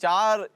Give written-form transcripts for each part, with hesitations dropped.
4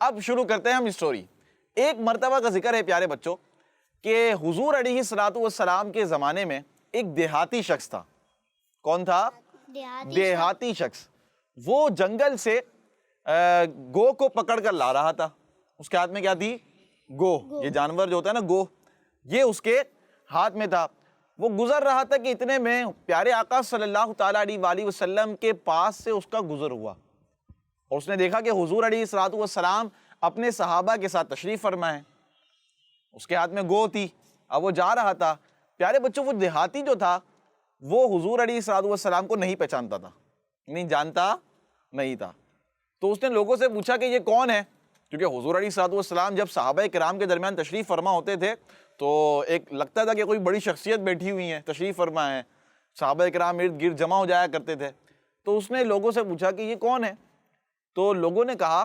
اب شروع کرتے ہیں ہم اسٹوری. ایک مرتبہ کا ذکر ہے پیارے بچوں کہ حضور علیہ الصلوۃ والسلام کے زمانے میں ایک دیہاتی شخص تھا. کون تھا؟ دیہاتی شخص. وہ جنگل سے گو کو پکڑ کر لا رہا تھا. اس کے ہاتھ میں کیا تھی؟ گو. یہ جانور جو ہوتا ہے نا گو, یہ اس کے ہاتھ میں تھا. وہ گزر رہا تھا کہ اتنے میں پیارے آقا صلی اللہ تعالیٰ علیہ وآلہ وسلم کے پاس سے اس کا گزر ہوا, اور اس نے دیکھا کہ حضور علیہ الصلوۃ والسلام اپنے صحابہ کے ساتھ تشریف فرما ہے. اس کے ہاتھ میں گو تھی, اب وہ جا رہا تھا. پیارے بچوں وہ دیہاتی جو تھا وہ حضور علیہ الصلوۃ والسلام کو نہیں پہچانتا تھا, نہیں جانتا نہیں تھا. تو اس نے لوگوں سے پوچھا کہ یہ کون ہے, کیونکہ حضور علیہ الصلوۃ والسلام جب صحابہ کرام کے درمیان تشریف فرما ہوتے تھے تو ایک لگتا تھا کہ کوئی بڑی شخصیت بیٹھی ہوئی ہے, تشریف فرما ہے. صحابہ کرام ارد گرد جمع ہو جایا کرتے تھے. تو اس نے لوگوں سے پوچھا کہ یہ کون ہے, تو لوگوں نے کہا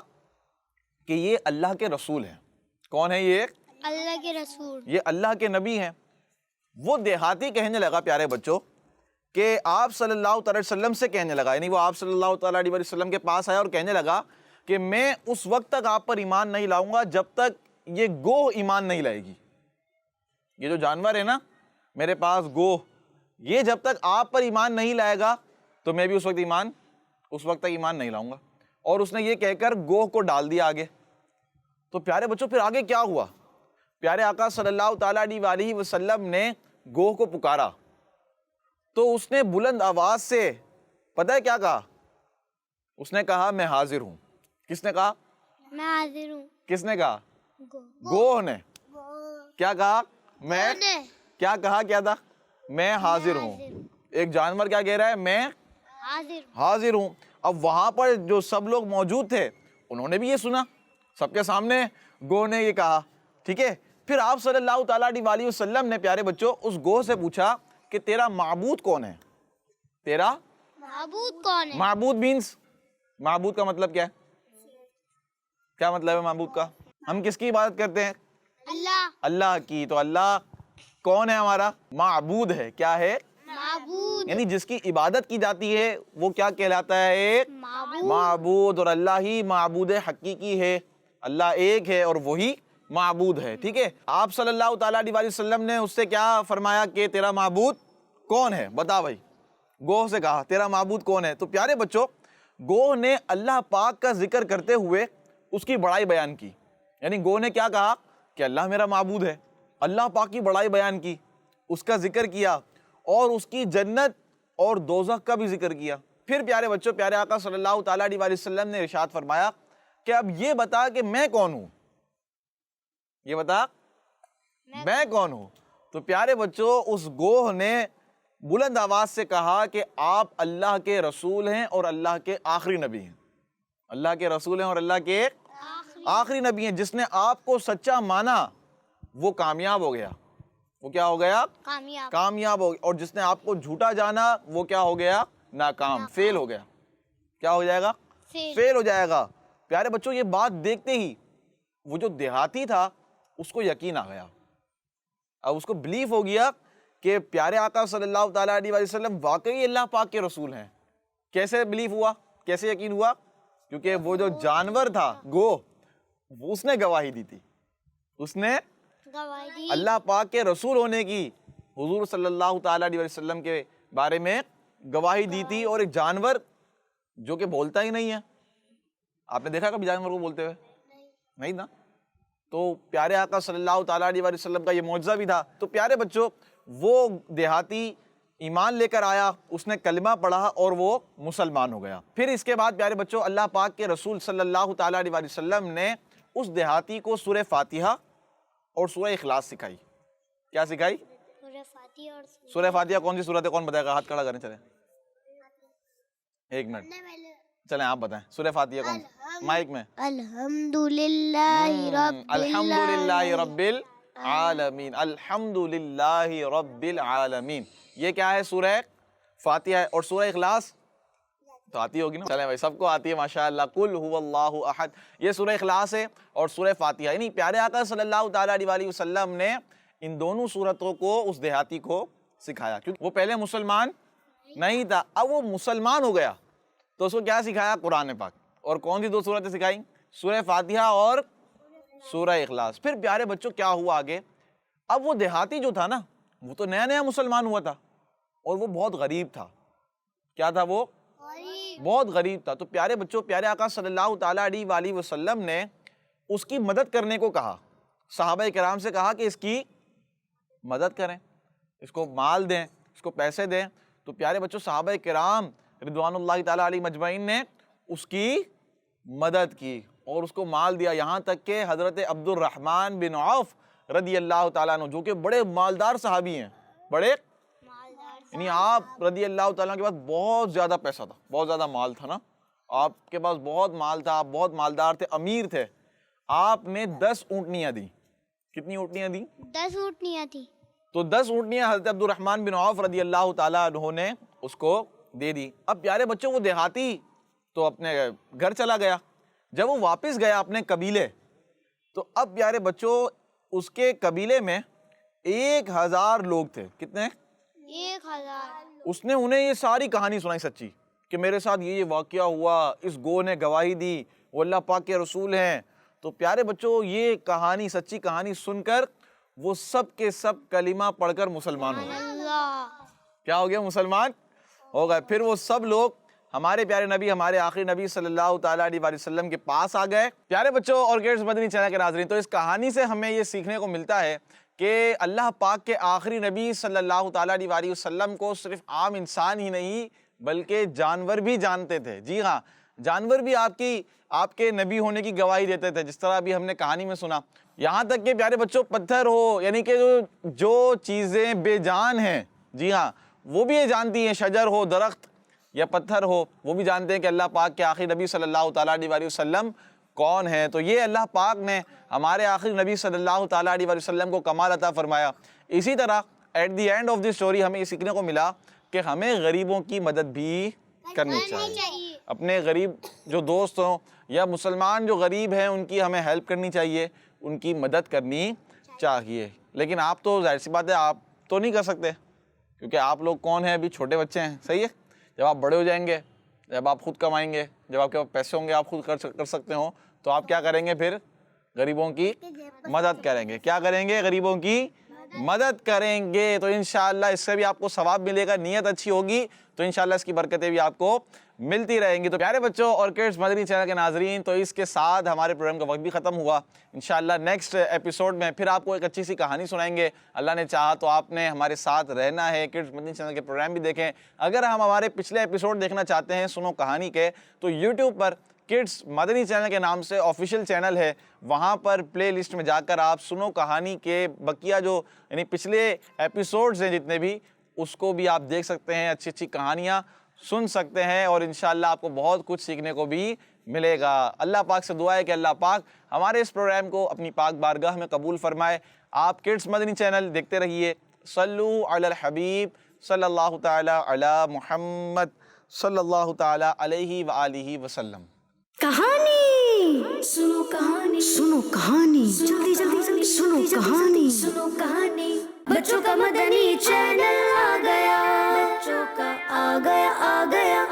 کہ یہ اللہ کے رسول ہیں. کون ہے یہ؟ اللہ کے رسول, یہ اللہ کے نبی ہیں. وہ دیہاتی کہنے لگا پیارے بچوں کہ آپ صلی اللہ تعالی وسلم سے کہنے لگا, یعنی وہ آپ صلی اللہ تعالیٰ علیہ وسلم کے پاس آیا اور کہنے لگا کہ میں اس وقت تک آپ پر ایمان نہیں لاؤں گا جب تک یہ گو ایمان نہیں لائے گی. یہ جو جانور ہے نا میرے پاس گو, یہ جب تک آپ پر ایمان نہیں لائے گا تو میں بھی اس وقت تک ایمان نہیں لاؤں گا. اور اس نے یہ کہہ کر گوہ کو ڈال دیا آگے. تو پیارے بچوں پھر آگے کیا ہوا؟ پیارے آقا صلی اللہ تعالیٰ علیہ وآلہ وسلم نے گوہ کو پکارا تو اس نے بلند آواز سے پتہ ہے کیا کہا؟ اس نے کہا میں حاضر ہوں. کس نے کہا؟ میں حاضر ہوں. کس نے کہا؟ گوہ نے. کیا کہا؟ میں کیا کہا کیا تھا؟ میں حاضر ہوں. ایک جانور کیا کہہ رہا ہے؟ میں حاضر ہوں. اب وہاں پر جو سب لوگ موجود تھے انہوں نے بھی یہ سنا, سب کے سامنے گوہ نے یہ کہا. ٹھیک ہے, پھر آپ صلی اللہ تعالیٰ علیہ وآلہ وسلم نے پیارے بچوں اس گوہ سے پوچھا کہ تیرا معبود کون ہے؟ تیرا معبود کون ہے؟ معبود مینس, معبود کا مطلب کیا ہے؟ کیا مطلب ہے معبود کا؟ ہم کس کی عبادت کرتے ہیں؟ اللہ. اللہ کی. تو اللہ کون ہے ہمارا؟ معبود ہے. کیا ہے؟ معبود. یعنی جس کی عبادت کی جاتی ہے وہ کیا کہلاتا ہے؟ ایک معبود. اور اللہ ہی معبود حقیقی ہے, اللہ ایک ہے اور وہی معبود ہے. ٹھیک ہے, آپ صلی اللہ تعالیٰ علیہ وآلہ وسلم نے اس سے کیا فرمایا کہ تیرا معبود کون ہے؟ بتا بھائی. گوہ سے کہا تیرا معبود کون ہے. تو پیارے بچوں گوہ نے اللہ پاک کا ذکر کرتے ہوئے اس کی بڑائی بیان کی. یعنی گوہ نے کیا کہا کہ اللہ میرا معبود ہے, اللہ پاک کی بڑائی بیان کی, اس کا ذکر کیا اور اس کی جنت اور دوزخ کا بھی ذکر کیا. پھر پیارے بچوں پیارے آقا صلی اللہ تعالیٰ علیہ وآلہ وسلم نے ارشاد فرمایا کہ اب یہ بتا کہ میں کون ہوں, یہ بتا میں کون ہوں. تو پیارے بچوں اس گوہ نے بلند آواز سے کہا کہ آپ اللہ کے رسول ہیں اور اللہ کے آخری نبی ہیں. اللہ کے رسول ہیں اور اللہ کے آخری نبی ہیں. جس نے آپ کو سچا مانا وہ کامیاب ہو گیا. وہ کیا ہو گیا؟ کامیاب ہو گیا. اور جس نے آپ کو جھوٹا جانا وہ کیا ہو گیا؟ ناکام, فیل ہو گیا. کیا ہو جائے گا؟ فیل ہو جائے گا. پیارے بچوں یہ بات دیکھتے ہی وہ جو دیہاتی تھا اس کو یقین آ گیا. اب اس کو بلیف ہو گیا کہ پیارے آقا صلی اللہ تعالیٰ علیہ وسلم واقعی اللہ پاک کے رسول ہیں. کیسے بلیف ہوا, کیسے یقین ہوا؟ کیونکہ وہ جو جانور تھا گو, اس نے گواہی دی تھی, اس نے اللہ پاک کے رسول ہونے کی, حضور صلی اللہ تعالیٰ علیہ وسلم کے بارے میں گواہی دی تھی. اور ایک جانور جو کہ بولتا ہی نہیں ہے, آپ نے دیکھا کبھی جانور کو بولتے ہوئے؟ نہیں نا. تو پیارے آقا صلی اللہ تعالیٰ علیہ وسلم کا یہ معجزہ بھی تھا. تو پیارے بچوں وہ دیہاتی ایمان لے کر آیا, اس نے کلمہ پڑھا اور وہ مسلمان ہو گیا. پھر اس کے بعد پیارے بچوں اللہ پاک کے رسول صلی اللہ تعالیٰ علیہ وسلم نے اس دیہاتی کو سورہ فاتحہ اور سورہ اخلاص سکھائی. کیا سکھائی؟ سورہ فاتحہ کون سی سورت ہے؟ کون بتائے گا؟ ہاتھ کھڑا کریں. چلیں ایک منٹ, چلیں آپ بتائیں سورہ فاتحہ کون سی؟ مائک میں. الحمدللہ رب العالمین. الحمدللہ رب العالمین. یہ کیا ہے؟ سورہ فاتحہ ہے. اور سورہ اخلاص تو آتی ہوگی نا؟ چلیں بھائی سب کو آتی ہے ماشاءاللہ. قل هو اللہ احد, یہ سورہ اخلاص ہے. اور سورہ فاتحہ, یعنی پیارے آقا صلی اللہ تعالیٰ علیہ وسلم نے ان دونوں سورتوں کو اس دیہاتی کو سکھایا, کیونکہ وہ پہلے مسلمان نہیں تھا. اب وہ مسلمان ہو گیا تو اس کو کیا سکھایا؟ قرآن پاک. اور کون سی دو سورتیں سکھائیں؟ سورہ فاتحہ اور سورہ اخلاص. پھر پیارے بچوں کیا ہوا آگے؟ اب وہ دیہاتی جو تھا نا، وہ تو نیا نیا مسلمان ہوا تھا اور وہ بہت غریب تھا. کیا تھا وہ؟ بہت غریب تھا. تو پیارے بچوں، پیارے آقا صلی اللہ تعالیٰ علیہ وآلہ وسلم نے اس کی مدد کرنے کو کہا. صحابہ کرام سے کہا کہ اس کی مدد کریں، اس کو مال دیں، اس کو پیسے دیں. تو پیارے بچوں صحابہ کرام رضوان اللہ تعالیٰ علیہ مجمعین نے اس کی مدد کی اور اس کو مال دیا. یہاں تک کہ حضرت عبد الرحمن بن عوف رضی اللہ تعالیٰ عنہ، جو کہ بڑے مالدار صحابی ہیں، بڑے یعنی آپ رضی اللہ تعالیٰ کے پاس بہت زیادہ پیسہ تھا، بہت زیادہ مال تھا نا، آپ کے پاس بہت مال تھا، آپ بہت مالدار تھے، امیر تھے. آپ نے 10 اونٹنیاں دی. کتنی اونٹنیاں دی؟ 10 اونٹنیاں تھی. تو 10 اونٹنیاں حضرت عبد الرحمن بن عوف رضی اللہ تعالیٰ عنہ نے اس کو دے دی. اب پیارے بچوں وہ دیہاتی تو اپنے گھر چلا گیا. جب وہ واپس گیا اپنے قبیلے، تو اب پیارے بچوں اس کے قبیلے میں 1000 لوگ تھے. کتنے؟ 1000. اس نے انہیں یہ ساری کہانی سنائی سچی کہ میرے ساتھ یہ واقعہ ہوا، اس گو نے گواہی دی، وہ اللہ پاک کے رسول ہیں. تو پیارے بچوں یہ کہانی، سچی کہانی سن کر وہ سب کے سب کلمہ پڑھ کر مسلمان ہو گئے. اللہ. کیا ہو گیا؟ مسلمان ہو گئے. پھر وہ سب لوگ ہمارے پیارے نبی، ہمارے آخری نبی صلی اللہ تعالیٰ علیہ وسلم کے پاس آ گئے. پیارے بچوں اور گیٹس مدنی چینل کے ناظرین، تو اس کہانی سے ہمیں یہ سیکھنے کو ملتا ہے کہ اللہ پاک کے آخری نبی صلی اللہ تعالیٰ علیہ وسلم کو صرف عام انسان ہی نہیں بلکہ جانور بھی جانتے تھے. جی ہاں، جانور بھی آپ کے نبی ہونے کی گواہی دیتے تھے، جس طرح ابھی ہم نے کہانی میں سنا. یہاں تک کہ پیارے بچوں پتھر ہو، یعنی کہ جو چیزیں بے جان ہیں، جی ہاں، وہ بھی یہ جانتی ہیں. شجر ہو، درخت یا پتھر ہو، وہ بھی جانتے ہیں کہ اللہ پاک کے آخری نبی صلی اللہ تعالیٰ علیہ وسلم کون ہیں. تو یہ اللہ پاک نے ہمارے آخری نبی صلی اللہ تعالیٰ علیہ وسلم کو کمال عطا فرمایا. اسی طرح at the end of the story ہمیں یہ سیکھنے کو ملا کہ ہمیں غریبوں کی مدد بھی کرنی چاہیے. اپنے غریب جو دوست ہوں یا مسلمان جو غریب ہیں ان کی ہمیں ہیلپ کرنی چاہیے، ان کی مدد کرنی چاہیے. لیکن آپ تو ظاہر سی بات ہے آپ تو نہیں کر سکتے، کیونکہ آپ لوگ کون ہیں؟ ابھی چھوٹے بچے ہیں. صحیح ہے. جب آپ بڑے ہو جائیں گے، جب آپ خود کمائیں گے، جب آپ کے پاس پیسے ہوں گے، آپ خود کر سکتے ہوں، تو آپ کیا کریں گے؟ پھر غریبوں کی مدد کریں گے. کیا کریں گے؟ غریبوں کی مدد کریں گے. تو انشاءاللہ اس سے بھی آپ کو ثواب ملے گا. نیت اچھی ہوگی تو انشاءاللہ اس کی برکتیں بھی آپ کو ملتی رہیں گی. تو پیارے بچوں اور کڈس مدنی چینل کے ناظرین، تو اس کے ساتھ ہمارے پروگرام کا وقت بھی ختم ہوا. انشاءاللہ نیکسٹ ایپیسوڈ میں پھر آپ کو ایک اچھی سی کہانی سنائیں گے. اللہ نے چاہا تو آپ نے ہمارے ساتھ رہنا ہے. کڈس مدنی چینل کے پروگرام بھی دیکھیں. اگر ہم ہمارے پچھلے ایپیسوڈ دیکھنا چاہتے ہیں سنو کہانی کے، تو یوٹیوب پر کڈس مدنی چینل کے نام سے آفیشیل چینل ہے، وہاں پر پلے لسٹ میں جا کر آپ سنو کہانی کے بقیہ جو یعنی پچھلے ایپیسوڈز ہیں جتنے بھی، اس کو بھی آپ دیکھ سکتے ہیں. اچھی اچھی کہانیاں سن سکتے ہیں اور انشاءاللہ آپ کو بہت کچھ سیکھنے کو بھی ملے گا. اللہ پاک سے دعا ہے کہ اللہ پاک ہمارے اس پروگرام کو اپنی پاک بارگاہ میں قبول فرمائے. آپ کڈس مدنی چینل دیکھتے رہیے. صلو علی الحبیب صلی اللہ تعالی علی محمد صلی اللہ تعالی علیہ وآلہ وسلم. کہانی سنو، کہانی سنو، کہانی جلدی جلدی جلدی سنو کہانی، سنو کہانی. بچوں کا مدنی چینل آ گیا، بچوں کا آ گیا.